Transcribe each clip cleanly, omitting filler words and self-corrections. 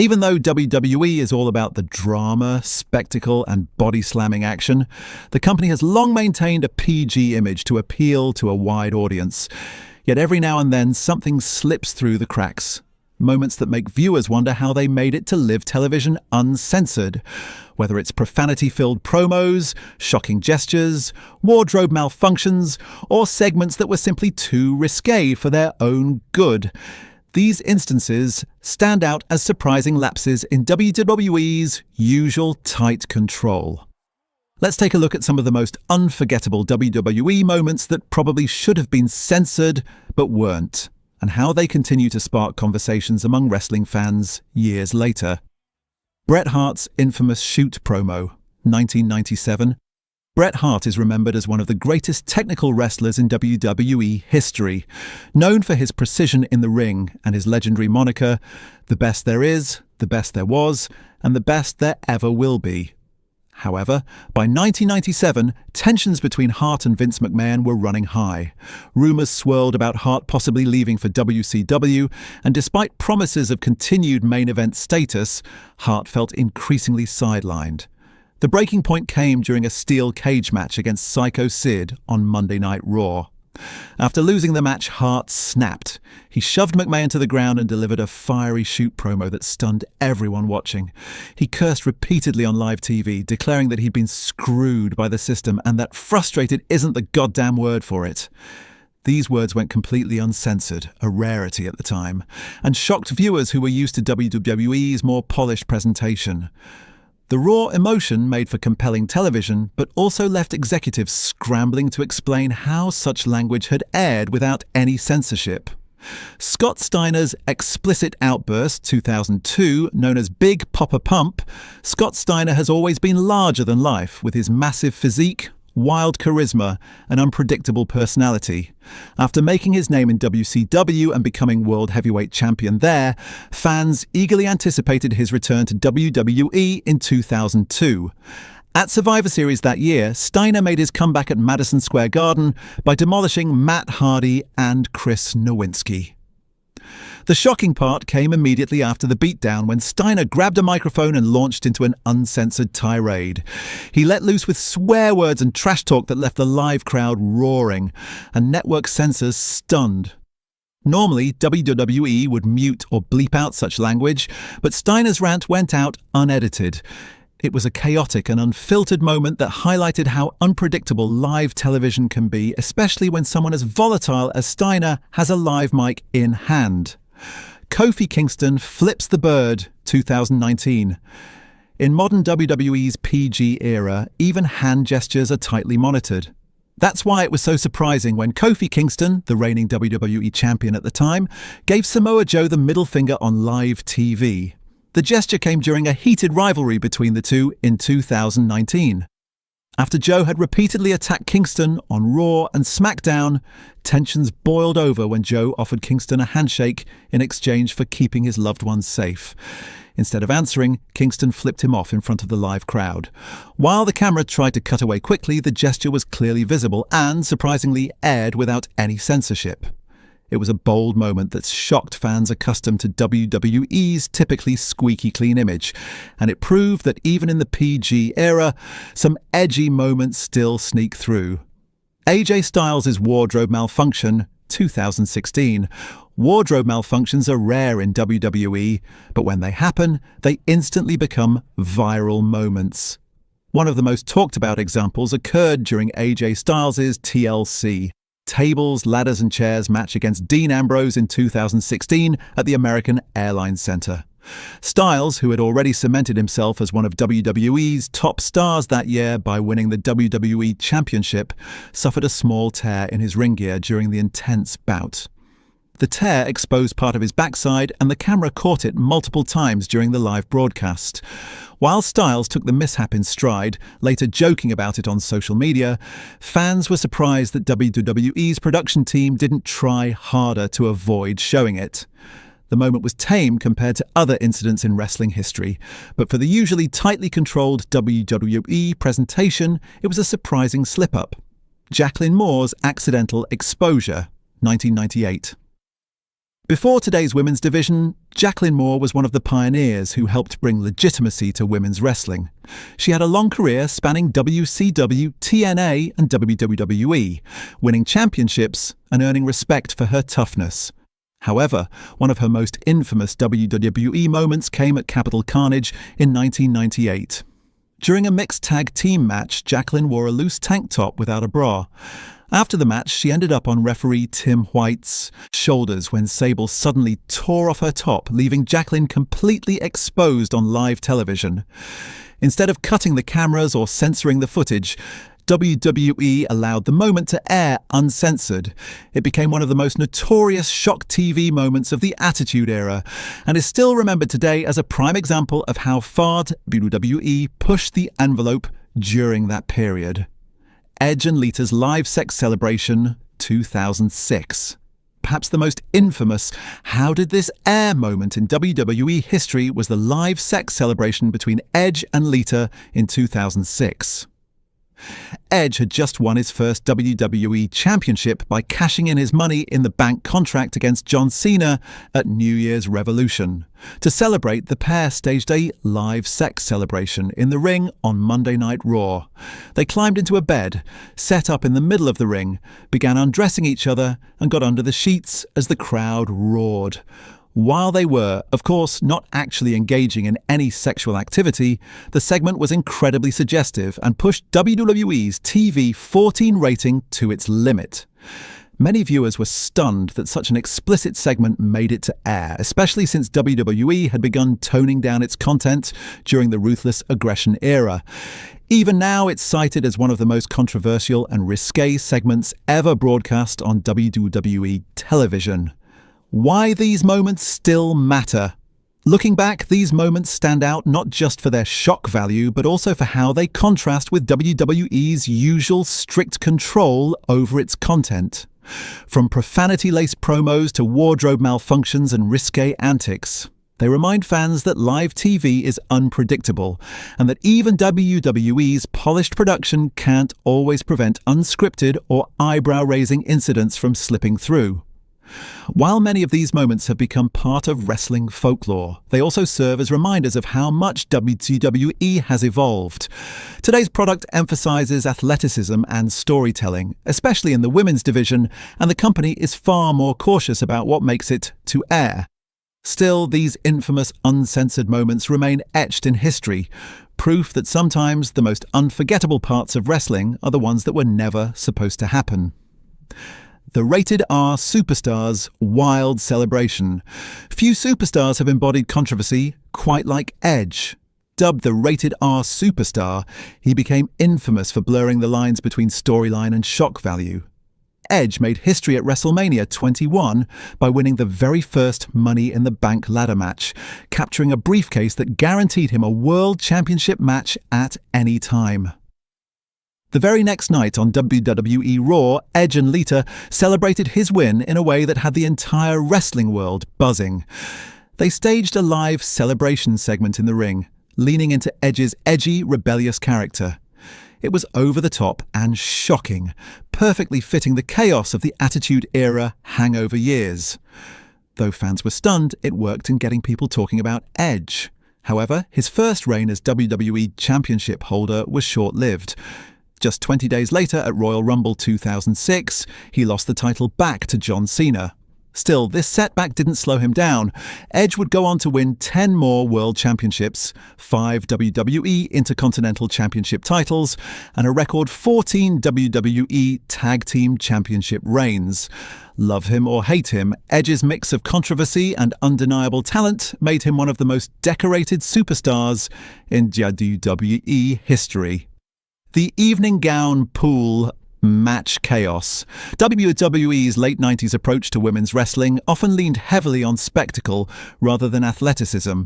Even though WWE is all about the drama, spectacle, and body-slamming action, the company has long maintained a PG image to appeal to a wide audience. Yet every now and then, something slips through the cracks. Moments that make viewers wonder how they made it to live television uncensored. Whether it's profanity-filled promos, shocking gestures, wardrobe malfunctions, or segments that were simply too risque for their own good. These instances stand out as surprising lapses in WWE's usual tight control. Let's take a look at some of the most unforgettable WWE moments that probably should have been censored but weren't, and how they continue to spark conversations among wrestling fans years later. Bret Hart's infamous shoot promo, 1997. Bret Hart is remembered as one of the greatest technical wrestlers in WWE history, known for his precision in the ring and his legendary moniker, the best there is, the best there was, and the best there ever will be. However, by 1997, tensions between Hart and Vince McMahon were running high. Rumours swirled about Hart possibly leaving for WCW, and despite promises of continued main event status, Hart felt increasingly sidelined. The breaking point came during a steel cage match against Psycho Sid on Monday Night Raw. After losing the match, Hart snapped. He shoved McMahon to the ground and delivered a fiery shoot promo that stunned everyone watching. He cursed repeatedly on live TV, declaring that he'd been screwed by the system and that frustrated isn't the goddamn word for it. These words went completely uncensored, a rarity at the time, and shocked viewers who were used to WWE's more polished presentation. The raw emotion made for compelling television, but also left executives scrambling to explain how such language had aired without any censorship. Scott Steiner's explicit outburst, 2002, known as Big Poppa Pump, Scott Steiner has always been larger than life, with his massive physique, wild charisma, and unpredictable personality. After making his name in WCW and becoming World Heavyweight Champion there, fans eagerly anticipated his return to WWE in 2002. At Survivor Series that year, Steiner made his comeback at Madison Square Garden by demolishing Matt Hardy and Chris Nowinski. The shocking part came immediately after the beatdown when Steiner grabbed a microphone and launched into an uncensored tirade. He let loose with swear words and trash talk that left the live crowd roaring, and network censors stunned. Normally, WWE would mute or bleep out such language, but Steiner's rant went out unedited. It was a chaotic and unfiltered moment that highlighted how unpredictable live television can be, especially when someone as volatile as Steiner has a live mic in hand. Kofi Kingston flips the bird, 2019. In modern WWE's PG era, even hand gestures are tightly monitored. That's why it was so surprising when Kofi Kingston, the reigning WWE champion at the time, gave Samoa Joe the middle finger on live TV. The gesture came during a heated rivalry between the two in 2019. After Joe had repeatedly attacked Kingston on Raw and SmackDown, tensions boiled over when Joe offered Kingston a handshake in exchange for keeping his loved ones safe. Instead of answering, Kingston flipped him off in front of the live crowd. While the camera tried to cut away quickly, the gesture was clearly visible and, surprisingly, aired without any censorship. It was a bold moment that shocked fans accustomed to WWE's typically squeaky clean image, and it proved that even in the PG era, some edgy moments still sneak through. AJ Styles' wardrobe malfunction, 2016. Wardrobe malfunctions are rare in WWE, but when they happen, they instantly become viral moments. One of the most talked about examples occurred during AJ Styles' TLC. Tables, ladders and chairs match against Dean Ambrose in 2016 at the American Airlines Center. Styles, who had already cemented himself as one of WWE's top stars that year by winning the WWE Championship, suffered a small tear in his ring gear during the intense bout. The tear exposed part of his backside, and the camera caught it multiple times during the live broadcast. While Styles took the mishap in stride, later joking about it on social media, fans were surprised that WWE's production team didn't try harder to avoid showing it. The moment was tame compared to other incidents in wrestling history, but for the usually tightly controlled WWE presentation, it was a surprising slip-up. Jacqueline Moore's accidental exposure, 1998. Before today's women's division, Jacqueline Moore was one of the pioneers who helped bring legitimacy to women's wrestling. She had a long career spanning WCW, TNA, and WWE, winning championships and earning respect for her toughness. However, one of her most infamous WWE moments came at Capital Carnage in 1998. During a mixed tag team match, Jacqueline wore a loose tank top without a bra. After the match, she ended up on referee Tim White's shoulders when Sable suddenly tore off her top, leaving Jacqueline completely exposed on live television. Instead of cutting the cameras or censoring the footage, WWE allowed the moment to air uncensored. It became one of the most notorious shock TV moments of the Attitude Era, and is still remembered today as a prime example of how far WWE pushed the envelope during that period. Edge and Lita's live sex celebration, 2006. Perhaps the most infamous "how did this air" moment in WWE history was the live sex celebration between Edge and Lita in 2006. Edge had just won his first WWE Championship by cashing in his Money in the Bank contract against John Cena at New Year's Revolution. To celebrate, the pair staged a live sex celebration in the ring on Monday Night Raw. They climbed into a bed, set up in the middle of the ring, began undressing each other, and got under the sheets as the crowd roared. While they were, of course, not actually engaging in any sexual activity, the segment was incredibly suggestive and pushed WWE's TV 14 rating to its limit. Many viewers were stunned that such an explicit segment made it to air, especially since WWE had begun toning down its content during the Ruthless Aggression era. Even now, it's cited as one of the most controversial and risque segments ever broadcast on WWE television. Why these moments still matter. Looking back, these moments stand out not just for their shock value, but also for how they contrast with WWE's usual strict control over its content. From profanity-laced promos to wardrobe malfunctions and risque antics, they remind fans that live TV is unpredictable, and that even WWE's polished production can't always prevent unscripted or eyebrow-raising incidents from slipping through. While many of these moments have become part of wrestling folklore, they also serve as reminders of how much WWE has evolved. Today's product emphasizes athleticism and storytelling, especially in the women's division, and the company is far more cautious about what makes it to air. Still, these infamous uncensored moments remain etched in history, proof that sometimes the most unforgettable parts of wrestling are the ones that were never supposed to happen. The Rated R Superstars' wild celebration. Few superstars have embodied controversy quite like Edge. Dubbed the Rated R Superstar, he became infamous for blurring the lines between storyline and shock value. Edge made history at WrestleMania 21 by winning the very first Money in the Bank ladder match, capturing a briefcase that guaranteed him a World Championship match at any time. The very next night on WWE Raw, Edge and Lita celebrated his win in a way that had the entire wrestling world buzzing. They staged a live celebration segment in the ring, leaning into Edge's edgy, rebellious character. It was over the top and shocking, perfectly fitting the chaos of the Attitude Era hangover years. Though fans were stunned, it worked in getting people talking about Edge. However, his first reign as WWE Championship holder was short-lived. Just 20 days later, at Royal Rumble 2006, he lost the title back to John Cena. Still, this setback didn't slow him down. Edge would go on to win 10 more World Championships, 5 WWE Intercontinental Championship titles, and a record 14 WWE Tag Team Championship reigns. Love him or hate him, Edge's mix of controversy and undeniable talent made him one of the most decorated superstars in WWE history. The evening gown pool match chaos. WWE's late 90s approach to women's wrestling often leaned heavily on spectacle rather than athleticism,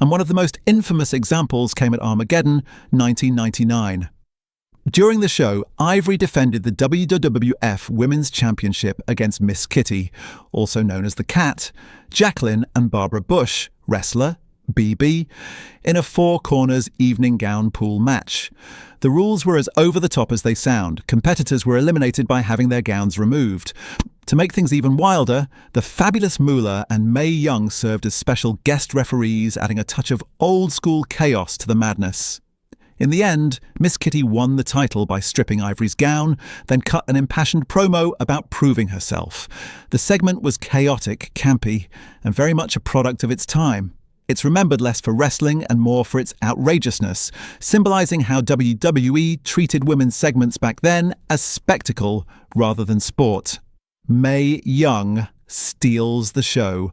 and one of the most infamous examples came at Armageddon 1999. During the show, Ivory defended the WWF Women's Championship against Miss Kitty, also known as the Cat, Jacqueline and Barbara Bush, wrestler, BB, in a four corners evening gown pool match. The rules were as over the top as they sound. Competitors were eliminated by having their gowns removed. To make things even wilder, the fabulous Moolah and Mae Young served as special guest referees, adding a touch of old-school chaos to the madness. In the end, Miss Kitty won the title by stripping Ivory's gown, then cut an impassioned promo about proving herself. The segment was chaotic, campy, and very much a product of its time. It's remembered less for wrestling and more for its outrageousness, symbolizing how WWE treated women's segments back then as spectacle rather than sport. Mae Young steals the show.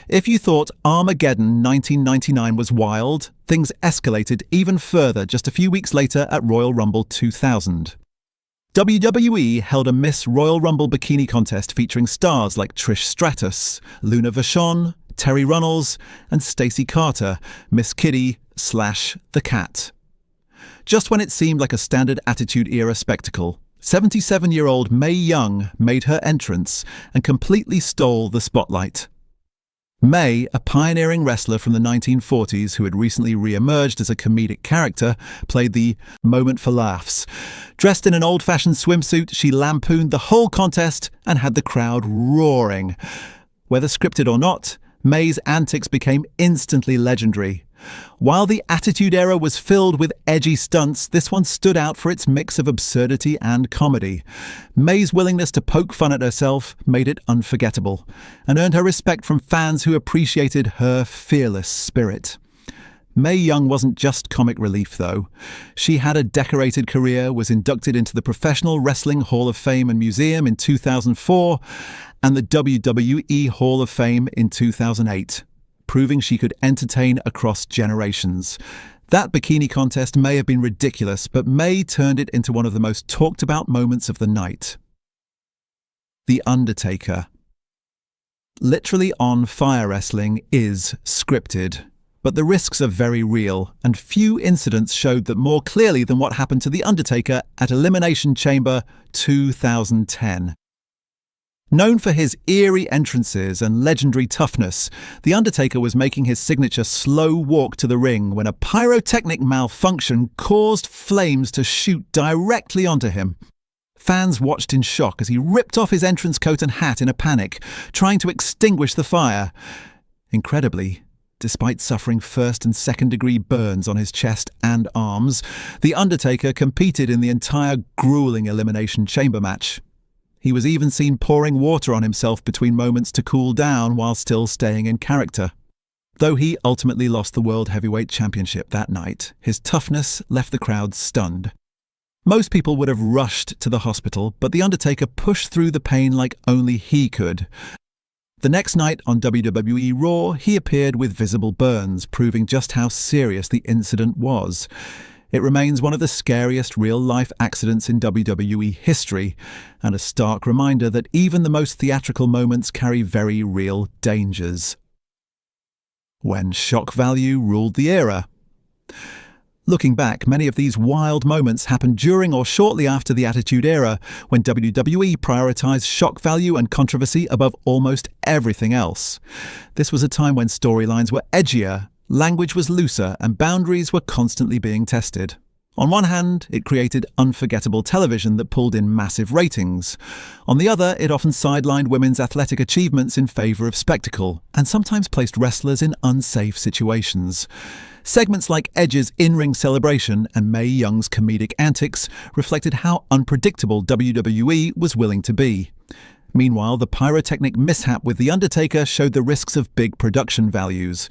If you thought Armageddon 1999 was wild, things escalated even further just a few weeks later at Royal Rumble 2000. WWE held a Miss Royal Rumble bikini contest featuring stars like Trish Stratus, Luna Vachon, Terry Runnels, and Stacey Carter, Miss Kitty/The Cat. Just when it seemed like a standard Attitude Era spectacle, 77-year-old Mae Young made her entrance and completely stole the spotlight. Mae, a pioneering wrestler from the 1940s who had recently re-emerged as a comedic character, played the moment for laughs. Dressed in an old-fashioned swimsuit, she lampooned the whole contest and had the crowd roaring. Whether scripted or not, Mae's antics became instantly legendary. While the Attitude Era was filled with edgy stunts, this one stood out for its mix of absurdity and comedy. Mae's willingness to poke fun at herself made it unforgettable, and earned her respect from fans who appreciated her fearless spirit. Mae Young wasn't just comic relief, though. She had a decorated career, was inducted into the Professional Wrestling Hall of Fame and Museum in 2004, and the WWE Hall of Fame in 2008. Proving she could entertain across generations. That bikini contest may have been ridiculous, but Mae turned it into one of the most talked about moments of the night. The Undertaker. Literally on Fire Wrestling is scripted, but the risks are very real, and few incidents showed that more clearly than what happened to The Undertaker at Elimination Chamber 2010. Known for his eerie entrances and legendary toughness, The Undertaker was making his signature slow walk to the ring when a pyrotechnic malfunction caused flames to shoot directly onto him. Fans watched in shock as he ripped off his entrance coat and hat in a panic, trying to extinguish the fire. Incredibly, despite suffering first and second-degree burns on his chest and arms, The Undertaker competed in the entire grueling Elimination Chamber match. He was even seen pouring water on himself between moments to cool down while still staying in character. Though he ultimately lost the World Heavyweight Championship that night, his toughness left the crowd stunned. Most people would have rushed to the hospital, but The Undertaker pushed through the pain like only he could. The next night on WWE Raw, he appeared with visible burns, proving just how serious the incident was. It remains one of the scariest real-life accidents in WWE history, and a stark reminder that even the most theatrical moments carry very real dangers. When shock value ruled the era. Looking back, many of these wild moments happened during or shortly after the Attitude Era, when WWE prioritized shock value and controversy above almost everything else. This was a time when storylines were edgier, language was looser, and boundaries were constantly being tested. On one hand, it created unforgettable television that pulled in massive ratings. On the other, it often sidelined women's athletic achievements in favor of spectacle, and sometimes placed wrestlers in unsafe situations. Segments like Edge's in-ring celebration and Mae Young's comedic antics reflected how unpredictable WWE was willing to be. Meanwhile, the pyrotechnic mishap with The Undertaker showed the risks of big production values.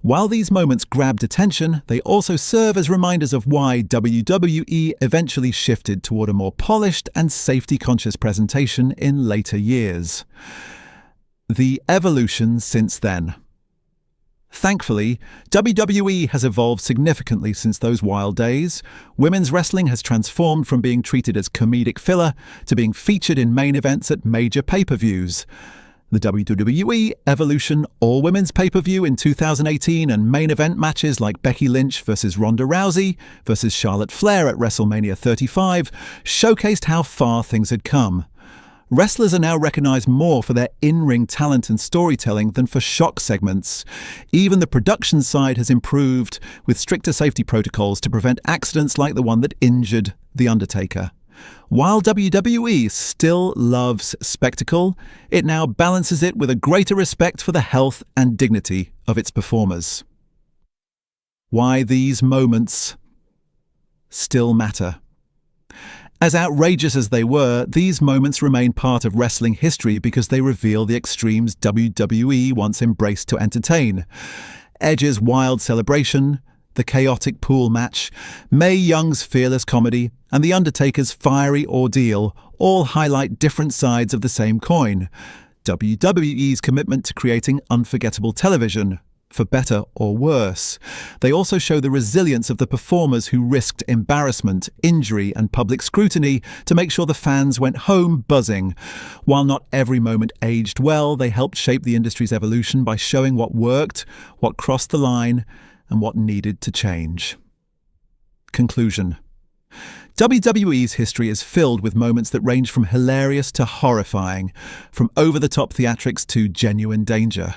While these moments grabbed attention, they also serve as reminders of why WWE eventually shifted toward a more polished and safety-conscious presentation in later years. The evolution since then. Thankfully, WWE has evolved significantly since those wild days. Women's wrestling has transformed from being treated as comedic filler to being featured in main events at major pay-per-views. The WWE Evolution All-Women's Pay-Per-View in 2018 and main event matches like Becky Lynch vs. Ronda Rousey vs. Charlotte Flair at WrestleMania 35 showcased how far things had come. Wrestlers are now recognized more for their in-ring talent and storytelling than for shock segments. Even the production side has improved, with stricter safety protocols to prevent accidents like the one that injured The Undertaker. While WWE still loves spectacle, it now balances it with a greater respect for the health and dignity of its performers. Why these moments still matter. As outrageous as they were, these moments remain part of wrestling history because they reveal the extremes WWE once embraced to entertain. Edge's wild celebration, the chaotic pool match, Mae Young's fearless comedy, and The Undertaker's fiery ordeal all highlight different sides of the same coin. WWE's commitment to creating unforgettable television, for better or worse. They also show the resilience of the performers who risked embarrassment, injury, and public scrutiny to make sure the fans went home buzzing. While not every moment aged well, they helped shape the industry's evolution by showing what worked, what crossed the line, and what needed to change. Conclusion. WWE's history is filled with moments that range from hilarious to horrifying, from over-the-top theatrics to genuine danger.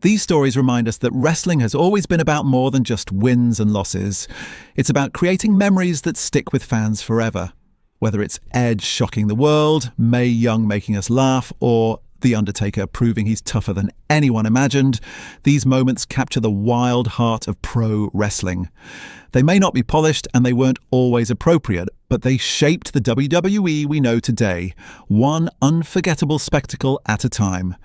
These stories remind us that wrestling has always been about more than just wins and losses. It's about creating memories that stick with fans forever. Whether it's Edge shocking the world, Mae Young making us laugh, or The Undertaker proving he's tougher than anyone imagined, these moments capture the wild heart of pro wrestling. They may not be polished and they weren't always appropriate, but they shaped the WWE we know today, one unforgettable spectacle at a time.